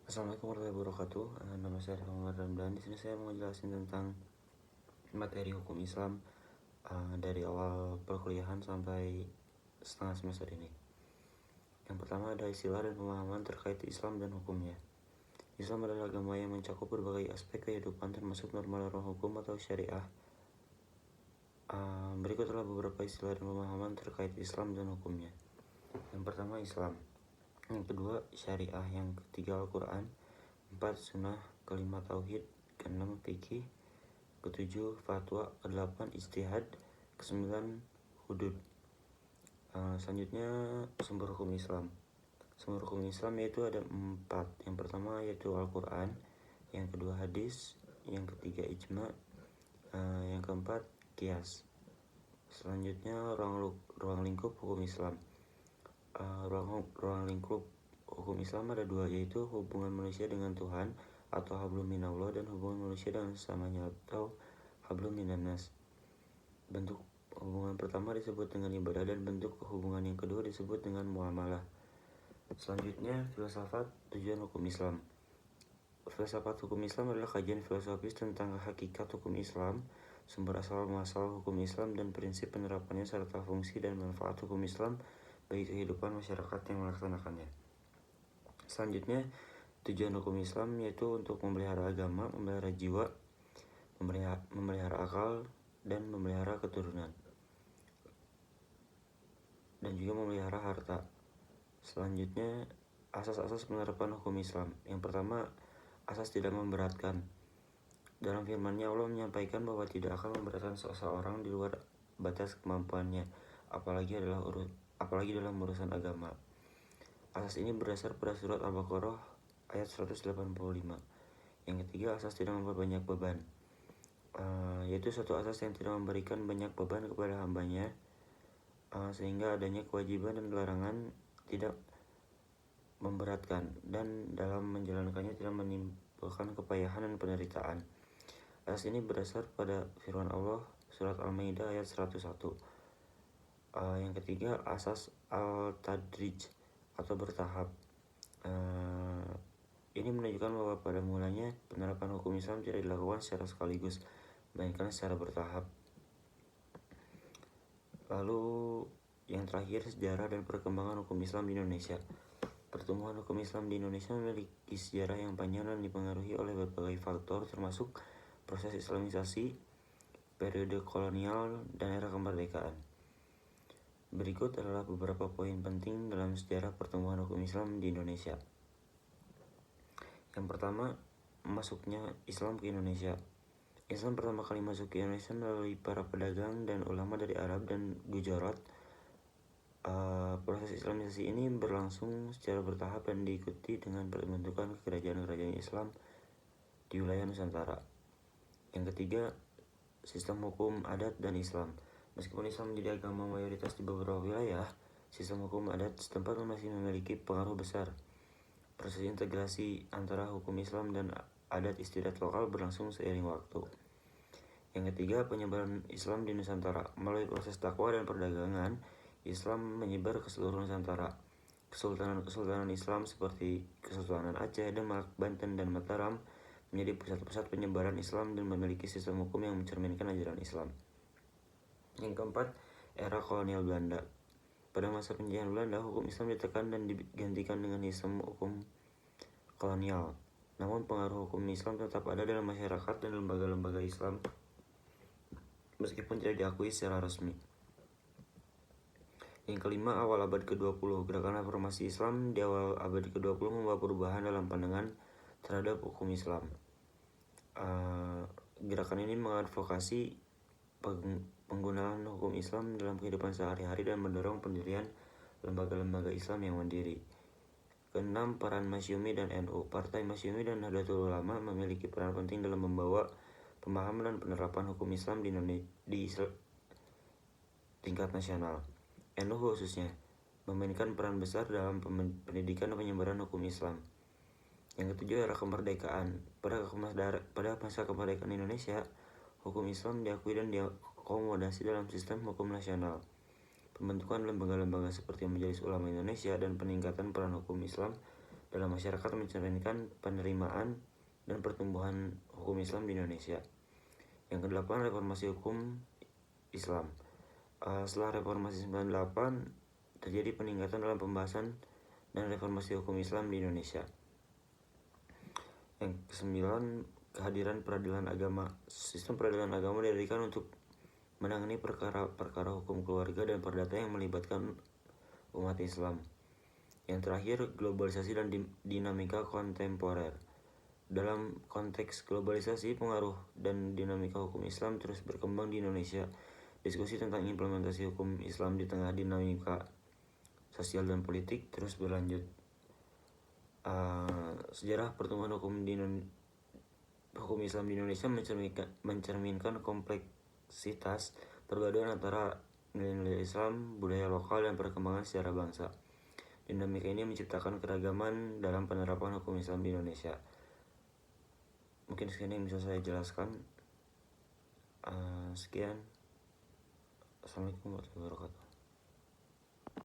Assalamualaikum warahmatullahi wabarakatuh. Nama saya Muhammad Ramdan. Di sini saya mau jelasin tentang materi hukum Islam dari awal perkuliahan sampai setengah semester ini. Yang pertama ada istilah dan pemahaman terkait Islam dan hukumnya. Islam adalah agama yang mencakup berbagai aspek kehidupan termasuk norma-norma hukum atau syariah. Berikut adalah beberapa istilah dan pemahaman terkait Islam dan hukumnya. Yang pertama Islam, yang kedua syariah, yang ketiga Al-Quran, 4 sunnah, kelima tauhid, keenam fikih, ketujuh fatwa, kedelapan ijtihad, kesembilan hudud. Selanjutnya sumber hukum Islam. Sumber hukum Islam yaitu ada 4. Yang pertama yaitu Al-Quran, yang kedua hadis, yang ketiga ijma, yang keempat qiyas. Selanjutnya ruang lingkup hukum Islam. Ruang lingkup hukum Islam ada 2, yaitu hubungan manusia dengan Tuhan atau hablum minallah dan hubungan manusia dengan sesamanya atau hablum minannas. Bentuk hubungan pertama disebut dengan ibadah dan bentuk hubungan yang kedua disebut dengan muamalah. Selanjutnya filsafat tujuan hukum Islam. Filsafat hukum Islam adalah kajian filosofis tentang hakikat hukum Islam, sumber asal muasal hukum Islam dan prinsip penerapannya serta fungsi dan manfaat hukum Islam bagi kehidupan masyarakat yang melaksanakannya. Selanjutnya, tujuan hukum Islam yaitu untuk memelihara agama, memelihara jiwa, memelihara akal, dan memelihara keturunan, dan juga memelihara harta. Selanjutnya, asas-asas penerapan hukum Islam. Yang pertama, asas tidak memberatkan. Dalam firman-Nya Allah menyampaikan bahwa tidak akan memberatkan seseorang di luar batas kemampuannya, apalagi dalam urusan agama. Asas ini berdasar pada surat Al-Baqarah ayat 185. Yang ketiga, asas tidak memperbanyak beban, yaitu suatu asas yang tidak memberikan banyak beban kepada hambanya, sehingga adanya kewajiban dan larangan tidak memberatkan, dan dalam menjalankannya tidak menimbulkan kepayahan dan penderitaan. Asas ini berdasar pada firman Allah surat Al-Maidah ayat 101. Yang ketiga, asas al-tadrij atau bertahap. Ini menunjukkan bahwa pada mulanya penerapan hukum Islam tidak dilakukan secara sekaligus, melainkan secara bertahap. Lalu yang terakhir, sejarah dan perkembangan hukum Islam di Indonesia. Pertumbuhan hukum Islam di Indonesia memiliki sejarah yang panjang dan dipengaruhi oleh berbagai faktor, termasuk proses islamisasi, periode kolonial, dan era kemerdekaan. Berikut adalah beberapa poin penting dalam sejarah pertumbuhan hukum Islam di Indonesia. Yang pertama, masuknya Islam ke Indonesia. Islam pertama kali masuk ke Indonesia melalui para pedagang dan ulama dari Arab dan Gujarat. Proses islamisasi ini berlangsung secara bertahap dan diikuti dengan pembentukan kerajaan-kerajaan Islam di wilayah Nusantara. Yang ketiga, sistem hukum adat dan Islam. Meskipun Islam menjadi agama mayoritas di beberapa wilayah, sistem hukum adat setempat masih memiliki pengaruh besar. Proses integrasi antara hukum Islam dan adat istiadat lokal berlangsung seiring waktu. Yang ketiga, penyebaran Islam di Nusantara. Melalui proses dakwah dan perdagangan, Islam menyebar ke seluruh Nusantara. Kesultanan Islam seperti Kesultanan Aceh, Demak, Banten, dan Mataram menjadi pusat-pusat penyebaran Islam dan memiliki sistem hukum yang mencerminkan ajaran Islam. Yang keempat, era kolonial Belanda. Pada masa penjajahan Belanda, hukum Islam ditekan dan digantikan dengan sistem hukum kolonial. Namun pengaruh hukum Islam tetap ada dalam masyarakat dan lembaga-lembaga Islam, meskipun tidak diakui secara resmi. Yang kelima, awal abad ke-20. Gerakan reformasi Islam di awal abad ke-20 membawa perubahan dalam pandangan terhadap hukum Islam. Gerakan ini mengadvokasi penggunaan hukum Islam dalam kehidupan sehari-hari dan mendorong pendirian lembaga-lembaga Islam yang mandiri. Keenam, peran Masyumi dan NU. Partai Masyumi dan Nahdlatul Ulama memiliki peran penting dalam membawa pemahaman dan penerapan hukum Islam di tingkat nasional. NU khususnya memainkan peran besar dalam pendidikan dan penyebaran hukum Islam. Yang ketujuh, era kemerdekaan. Pada masa kemerdekaan Indonesia, hukum Islam diakui dan diakomodasi dalam sistem hukum nasional. Pembentukan lembaga-lembaga seperti Majelis Ulama Indonesia dan peningkatan peran hukum Islam dalam masyarakat mencerminkan penerimaan dan pertumbuhan hukum Islam di Indonesia. Yang kedelapan, reformasi hukum Islam. Setelah reformasi 98, terjadi peningkatan dalam pembahasan dan reformasi hukum Islam di Indonesia. Yang kesembilan, kehadiran peradilan agama. Sistem peradilan agama didirikan untuk menangani perkara hukum keluarga dan perdata yang melibatkan umat Islam. Yang terakhir, globalisasi dan dinamika kontemporer. Dalam konteks globalisasi, pengaruh dan dinamika hukum Islam terus berkembang di Indonesia. Diskusi tentang implementasi hukum Islam di tengah dinamika sosial dan politik terus berlanjut. Sejarah pertumbuhan hukum Islam di Indonesia mencerminkan kompleksitas perpaduan antara nilai-nilai Islam, budaya lokal, dan perkembangan sejarah bangsa. Dinamika ini menciptakan keragaman dalam penerapan hukum Islam di Indonesia. Mungkin sekian yang bisa saya jelaskan. Sekian. Assalamualaikum warahmatullahi wabarakatuh.